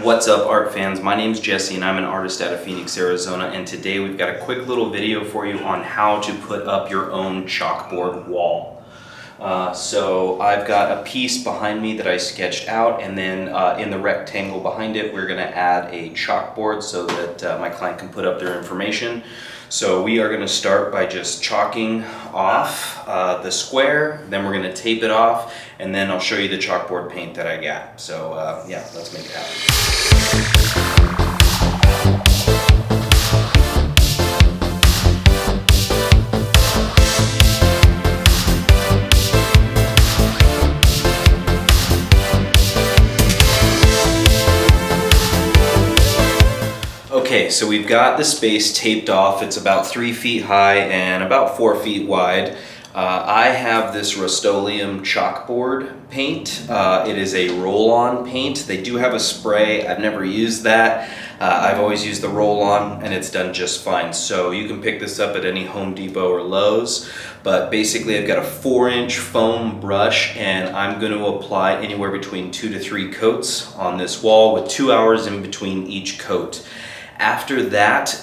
What's up, art fans? My name's Jesse and I'm an artist out of Phoenix, Arizona, and today we've got a quick little video for you on how to put up your own chalkboard wall. So I've got a piece behind me that I sketched out, and then in the rectangle behind it we're going to add a chalkboard so that my client can put up their information. So we are going to start by just chalking off the square, then we're going to tape it off, and then I'll show you the chalkboard paint that I got. So yeah, let's make it happen. Okay, so we've got the space taped off. It's about 3 feet high and about 4 feet wide. I have this Rust-Oleum chalkboard paint. It is a roll-on paint. They do have a spray. I've never used that. I've always used the roll-on and it's done just fine. So you can pick this up at any Home Depot or Lowe's. But basically I've got a 4-inch foam brush and I'm going to apply anywhere between 2 to 3 coats on this wall with 2 hours in between each coat. After that,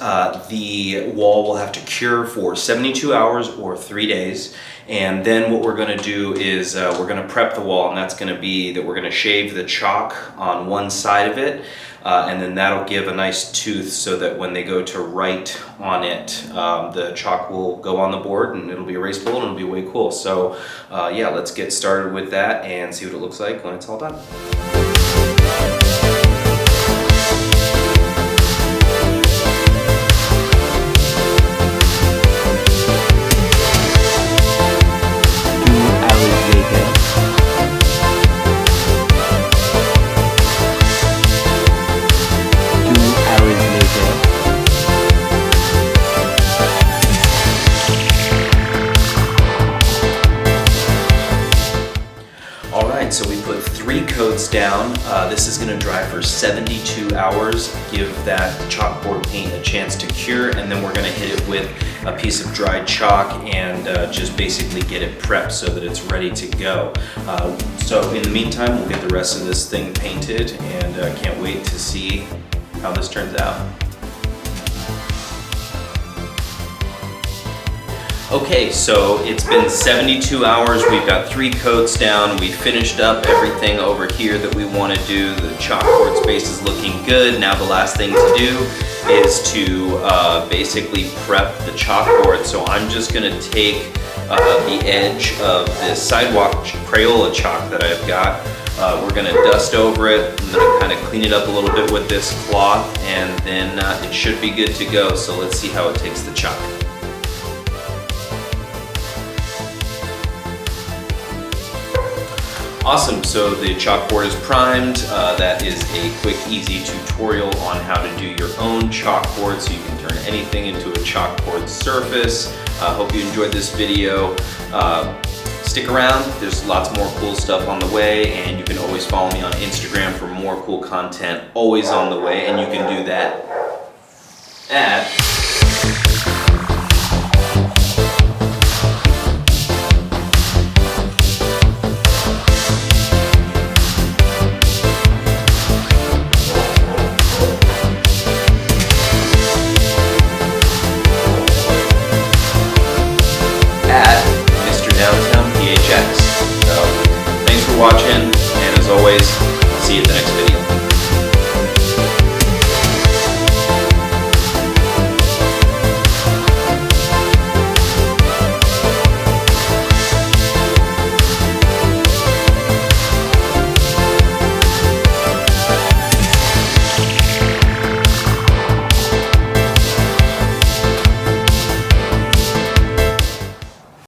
the wall will have to cure for 72 hours or 3 days. And then what we're going to do is we're going to prep the wall, and that's going to be that we're going to shave the chalk on one side of it, and then that'll give a nice tooth so that when they go to write on it, the chalk will go on the board and it'll be erasable and it'll be way cool. So yeah, let's get started with that and see what it looks like when it's all done. So we put 3 coats down. This is going to dry for 72 hours, give that chalkboard paint a chance to cure, and then we're going to hit it with a piece of dried chalk and just basically get it prepped so that it's ready to go. So in the meantime, we'll get the rest of this thing painted, and can't wait to see how this turns out. Okay, so it's been 72 hours, we've got 3 coats down, we finished up everything over here that we want to do. The chalkboard space is looking good. Now the last thing to do is to basically prep the chalkboard. So I'm just going to take the edge of this sidewalk Crayola chalk that I've got. We're going to dust over it. I'm going to kind of clean it up a little bit with this cloth, and then it should be good to go. So let's see how it takes the chalk. Awesome, so the chalkboard is primed. That is a quick, easy tutorial on how to do your own chalkboard so you can turn anything into a chalkboard surface. Hope you enjoyed this video. Stick around, there's lots more cool stuff on the way, and you can always follow me on Instagram for more cool content always on the way, and you can do that at